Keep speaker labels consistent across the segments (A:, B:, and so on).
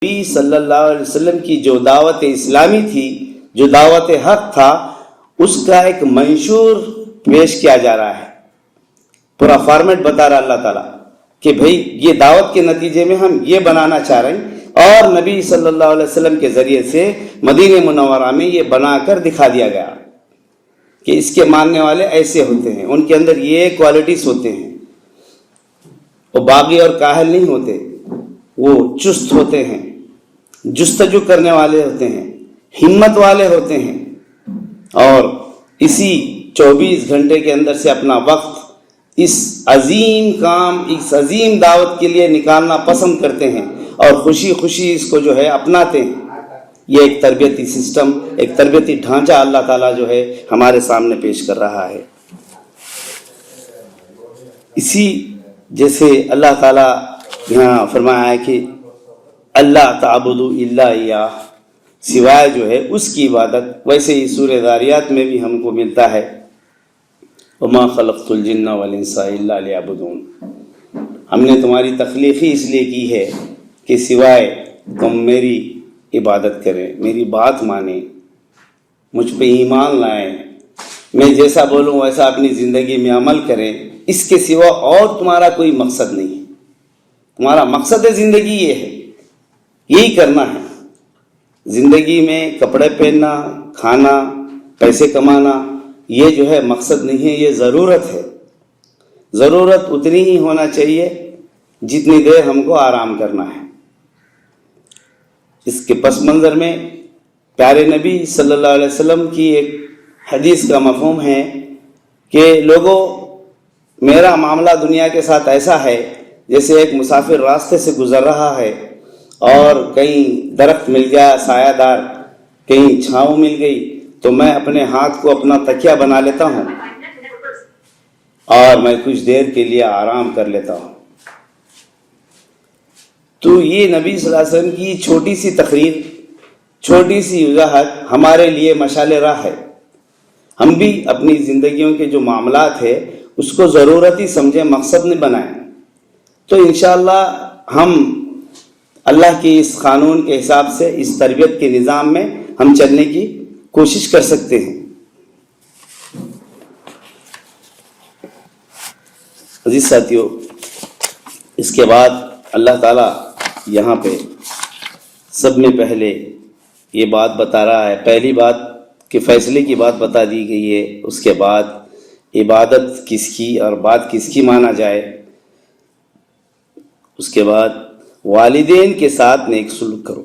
A: نبی صلی اللہ علیہ وسلم کی جو دعوت اسلامی تھی، جو دعوت حق تھا، اس کا ایک منشور پیش کیا جا رہا ہے. پورا فارمیٹ بتا رہا اللہ تعالیٰ کہ بھئی یہ دعوت کے نتیجے میں ہم یہ بنانا چاہ رہے ہیں، اور نبی صلی اللہ علیہ وسلم کے ذریعے سے مدینہ منورہ میں یہ بنا کر دکھا دیا گیا کہ اس کے ماننے والے ایسے ہوتے ہیں، ان کے اندر یہ کوالٹیز ہوتے ہیں. وہ باغی اور کاہل نہیں ہوتے، وہ چست ہوتے ہیں، جستجو کرنے والے ہوتے ہیں، ہمت والے ہوتے ہیں، اور اسی 24 گھنٹے کے اندر سے اپنا وقت اس عظیم کام، اس عظیم دعوت کے لیے نکالنا پسند کرتے ہیں، اور خوشی خوشی اس کو جو ہے اپناتے ہیں. یہ ایک تربیتی سسٹم، ایک تربیتی ڈھانچہ اللہ تعالیٰ جو ہے ہمارے سامنے پیش کر رہا ہے. اسی جیسے اللہ تعالیٰ یہاں فرمایا ہے کہ اللہ تعبدوا الا ایاہ، سوائے جو ہے اس کی عبادت. ویسے ہی سورہ ذاریات میں بھی ہم کو ملتا ہے وما خلقت الجن والانس الا لیعبدون، ہم نے تمہاری تخلیق ہی اس لیے کی ہے کہ سوائے تم میری عبادت کریں، میری بات مانیں، مجھ پہ ایمان لائیں، میں جیسا بولوں ویسا اپنی زندگی میں عمل کریں. اس کے سوا اور تمہارا کوئی مقصد نہیں ہے. تمہارا مقصد زندگی یہ ہے، یہی کرنا ہے. زندگی میں کپڑے پہننا، کھانا، پیسے کمانا، یہ جو ہے مقصد نہیں ہے، یہ ضرورت ہے. ضرورت اتنی ہی ہونا چاہیے جتنی دیر ہم کو آرام کرنا ہے. اس کے پس منظر میں پیارے نبی صلی اللہ علیہ وسلم کی ایک حدیث کا مفہوم ہے کہ لوگوں، میرا معاملہ دنیا کے ساتھ ایسا ہے جیسے ایک مسافر راستے سے گزر رہا ہے اور کہیں درخت مل گیا سایہ دار، کہیں چھاؤں مل گئی، تو میں اپنے ہاتھ کو اپنا تکیہ بنا لیتا ہوں اور میں کچھ دیر کے لیے آرام کر لیتا ہوں. تو یہ نبی صلی اللہ علیہ وسلم کی چھوٹی سی تقریر، چھوٹی سی وضاحت ہمارے لیے مشعل راہ ہے. ہم بھی اپنی زندگیوں کے جو معاملات ہیں اس کو ضرورت ہی سمجھیں، مقصد نہیں بنائیں، تو انشاءاللہ ہم اللہ کے اس قانون کے حساب سے، اس تربیت کے نظام میں ہم چلنے کی کوشش کر سکتے ہیں. عزیز ساتھیو، اس کے بعد اللہ تعالیٰ یہاں پہ سب میں پہلے یہ بات بتا رہا ہے. پہلی بات کہ فیصلے کی بات بتا دی گئی ہے، اس کے بعد عبادت کس کی اور بات کس کی مانا جائے، اس کے بعد والدین کے ساتھ نیک سلوک کرو.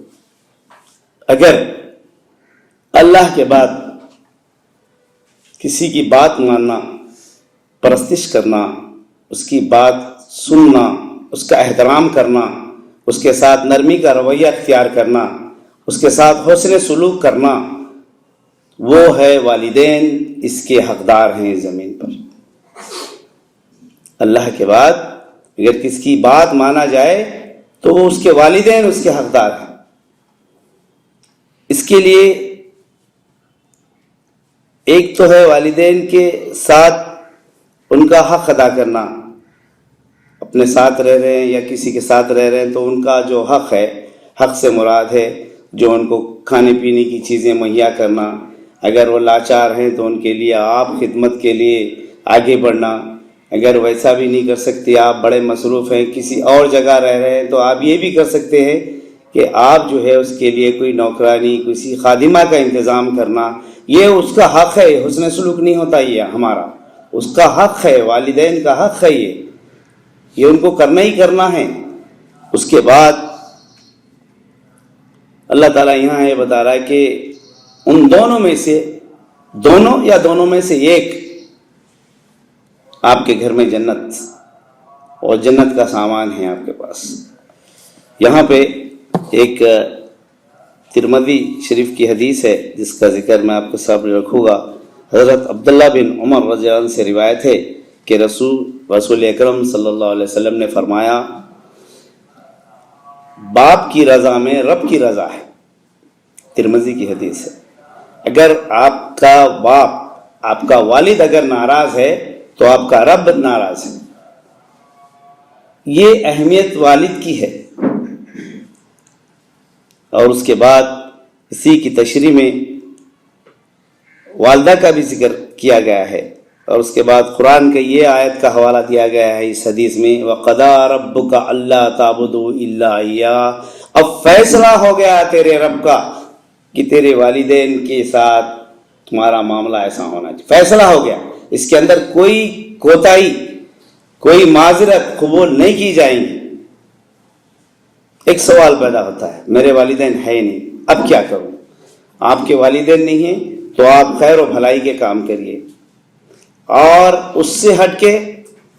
A: اگر اللہ کے بعد کسی کی بات ماننا، پرستش کرنا، اس کی بات سننا، اس کا احترام کرنا، اس کے ساتھ نرمی کا رویہ اختیار کرنا، اس کے ساتھ حسن سلوک کرنا، وہ ہے والدین، اس کے حقدار ہیں زمین پر. اللہ کے بعد اگر کس کی بات مانا جائے تو وہ اس کے والدین اس کے حقدار ہیں. اس کے لیے ایک تو ہے والدین کے ساتھ ان کا حق ادا کرنا. اپنے ساتھ رہ رہے ہیں یا کسی کے ساتھ رہ رہے ہیں تو ان کا جو حق ہے، حق سے مراد ہے جو ان کو کھانے پینے کی چیزیں مہیا کرنا. اگر وہ لاچار ہیں تو ان کے لیے آپ خدمت کے لیے آگے بڑھنا. اگر ویسا بھی نہیں کر سکتے، آپ بڑے مصروف ہیں، کسی اور جگہ رہ رہے ہیں، تو آپ یہ بھی کر سکتے ہیں کہ آپ جو ہے اس کے لیے کوئی نوکرانی، کسی خادمہ کا انتظام کرنا. یہ اس کا حق ہے، حسن سلوک نہیں ہوتا، یہ ہمارا اس کا حق ہے، والدین کا حق ہے. یہ ان کو کرنا ہی کرنا ہے. اس کے بعد اللہ تعالیٰ یہاں یہ بتا رہا ہے کہ ان دونوں میں سے، دونوں یا دونوں میں سے ایک، آپ کے گھر میں جنت اور جنت کا سامان ہے آپ کے پاس. یہاں پہ ایک ترمذی شریف کی حدیث ہے جس کا ذکر میں آپ کے سامنے رکھوں گا. حضرت عبداللہ بن عمر رضی اللہ عنہ سے روایت ہے کہ رسول اکرم صلی اللہ علیہ وسلم نے فرمایا، باپ کی رضا میں رب کی رضا ہے. ترمذی کی حدیث ہے. اگر آپ کا باپ، آپ کا والد اگر ناراض ہے تو آپ کا رب ناراض ہے. یہ اہمیت والد کی ہے. اور اس کے بعد اسی کی تشریح میں والدہ کا بھی ذکر کیا گیا ہے، اور اس کے بعد قرآن کے یہ آیت کا حوالہ دیا گیا ہے اس حدیث میں، وَقَضَىٰ رَبُّكَ أَلَّا تَعْبُدُوا إِلَّا إِيَّاهُ، اب فیصلہ ہو گیا تیرے رب کا کہ تیرے والدین کے ساتھ تمہارا معاملہ ایسا ہونا چاہیے، فیصلہ ہو گیا، اس کے اندر کوئی کوتاہی، کوئی معذرت قبول نہیں کی جائیں گی۔ ایک سوال پیدا ہوتا ہے، میرے والدین ہے نہیں، اب کیا کروں؟ آپ کے والدین نہیں ہیں تو آپ خیر و بھلائی کے کام کریے، اور اس سے ہٹ کے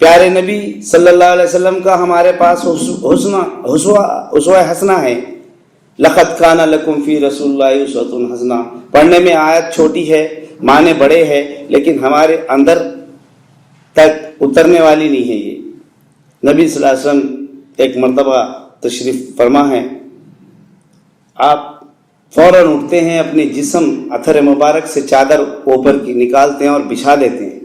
A: پیارے نبی صلی اللہ علیہ وسلم کا ہمارے پاس اسوہ حسنہ ہے، لَقَدْ كَانَ لَكُمْ فِي رَسُولِ اللَّهِ أُسْوَةٌ حَسَنَةٌ، پڑھنے میں آیت چھوٹی ہے، معنی بڑے ہیں، لیکن ہمارے اندر تک اترنے والی نہیں ہے۔ یہ نبی صلی اللہ علیہ وسلم ایک مرتبہ تشریف فرما ہے، آپ فوراً اٹھتے ہیں، اپنے جسم اثر مبارک سے چادر اوپر کی نکالتے ہیں اور بچھا دیتے ہیں،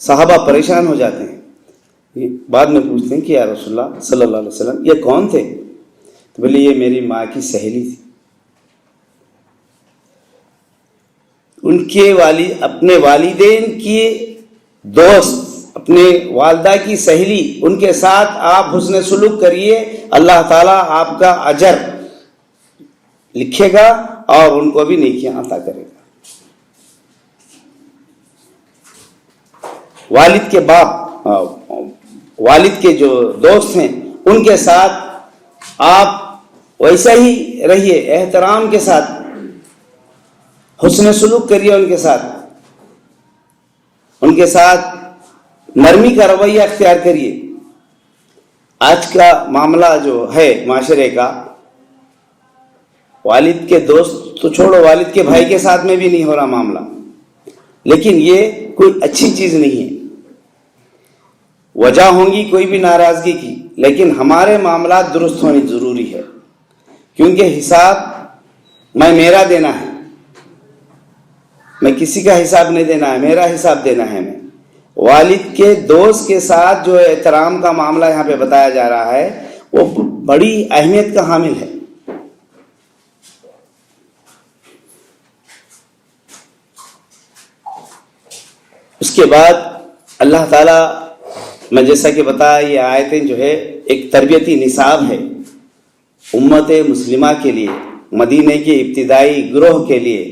A: صحابہ پریشان ہو جاتے ہیں، بعد میں پوچھتے ہیں کہ یا رسول اللہ صلی اللہ علیہ وسلم یہ کون تھے؟ تو بولے یہ میری ماں کی سہیلی تھی۔ ان کے اپنے والدین کی دوست، اپنے والدہ کی سہیلی، ان کے ساتھ آپ حسن سلوک کریے، اللہ تعالیٰ آپ کا اجر لکھے گا اور ان کو بھی نیکیاں عطا کرے گا۔ والد کے باپ، والد کے جو دوست ہیں ان کے ساتھ آپ ویسا ہی رہیے، احترام کے ساتھ حسن سلوک کریے، ان کے ساتھ نرمی کا رویہ اختیار کریے۔ آج کا معاملہ جو ہے معاشرے کا، والد کے دوست تو چھوڑو، والد کے بھائی کے ساتھ میں بھی نہیں ہو رہا معاملہ، لیکن یہ کوئی اچھی چیز نہیں ہے۔ وجہ ہوں گی کوئی بھی ناراضگی کی، لیکن ہمارے معاملات درست ہونے ضروری ہے، کیونکہ حساب میں میرا دینا ہے، میں کسی کا حساب نہیں دینا ہے، میرا حساب دینا ہے۔ میں والد کے دوست کے ساتھ جو احترام کا معاملہ یہاں پہ بتایا جا رہا ہے وہ بڑی اہمیت کا حامل ہے۔ اس کے بعد اللہ تعالیٰ، میں جیسا کہ بتایا، یہ آیتیں جو ہے ایک تربیتی نصاب ہے امت مسلمہ کے لیے، مدینے کے ابتدائی گروہ کے لیے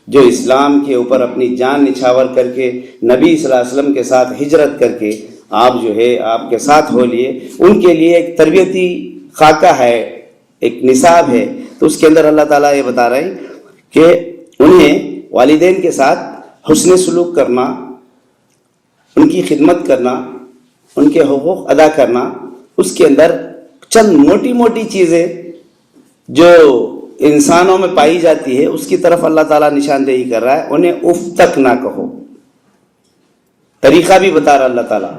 A: جو اسلام کے اوپر اپنی جان نچھاور کر کے نبی صلی اللہ علیہ وسلم کے ساتھ ہجرت کر کے آپ جو ہے آپ کے ساتھ ہو لیے، ان کے لیے ایک تربیتی خاکہ ہے، ایک نصاب ہے۔ تو اس کے اندر اللہ تعالیٰ یہ بتا رہے ہیں کہ انہیں والدین کے ساتھ حسن سلوک کرنا، ان کی خدمت کرنا، ان کے حقوق ادا کرنا، اس کے اندر چند موٹی موٹی چیزیں جو انسانوں میں پائی جاتی ہے اس کی طرف اللہ تعالیٰ نشاندہی کر رہا ہے۔ انہیں اف تک نہ کہو، طریقہ بھی بتا رہا اللہ تعالیٰ،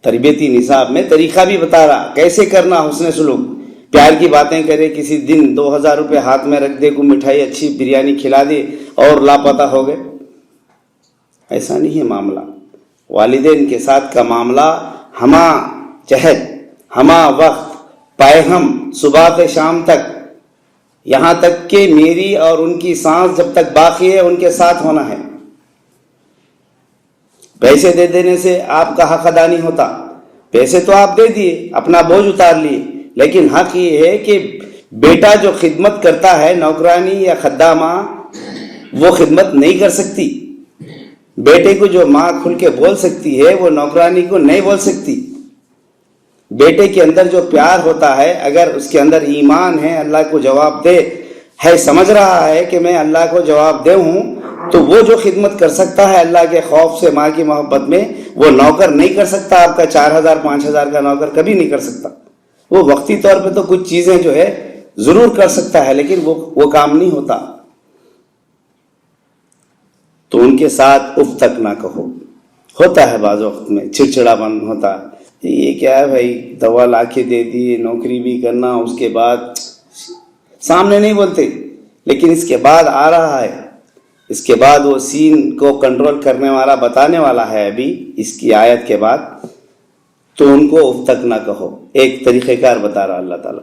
A: تربیتی نصاب میں طریقہ بھی بتا رہا کیسے کرنا حسن سلوک۔ پیار کی باتیں کرے، کسی دن 2000 روپے ہاتھ میں رکھ دے، کوئی مٹھائی اچھی بریانی کھلا دے اور لاپتہ ہو گئے، ایسا نہیں ہے معاملہ۔ والدین کے ساتھ کا معاملہ ہمہ جہد، ہمہ وقت، پائے ہم صبح سے شام تک، یہاں تک کہ میری اور ان کی سانس جب تک باقی ہے ان کے ساتھ ہونا ہے۔ پیسے دے دینے سے آپ کا حق ادا نہیں ہوتا، پیسے تو آپ دے دیے، اپنا بوجھ اتار لیے، لیکن حق یہ ہے کہ بیٹا جو خدمت کرتا ہے، نوکرانی یا خدامہ، وہ خدمت نہیں کر سکتی۔ بیٹے کو جو ماں کھل کے بول سکتی ہے وہ نوکرانی کو نہیں بول سکتی۔ بیٹے کے اندر جو پیار ہوتا ہے، اگر اس کے اندر ایمان ہے، اللہ کو جواب دے ہے، سمجھ رہا ہے کہ میں اللہ کو جواب دے ہوں، تو وہ جو خدمت کر سکتا ہے اللہ کے خوف سے، ماں کی محبت میں، وہ نوکر نہیں کر سکتا۔ آپ کا 4000 5000 کا نوکر کبھی نہیں کر سکتا۔ وہ وقتی طور پہ تو کچھ چیزیں جو ہے ضرور کر سکتا ہے، لیکن وہ کام نہیں ہوتا۔ تو ان کے ساتھ اف تک نہ کہو۔ ہوتا ہے بعض وقت میں چڑچڑا پن ہوتا، یہ کیا ہے بھائی، دوا لا کے دے دی، نوکری بھی کرنا، اس کے بعد سامنے نہیں بولتے، لیکن اس کے بعد آ رہا ہے، اس کے بعد وہ سین کو کنٹرول کرنے والا بتانے والا ہے ابھی اس کی آیت کے بعد۔ تو ان کو اف تک نہ کہو، ایک طریقہ کار بتا رہا اللہ تعالیٰ۔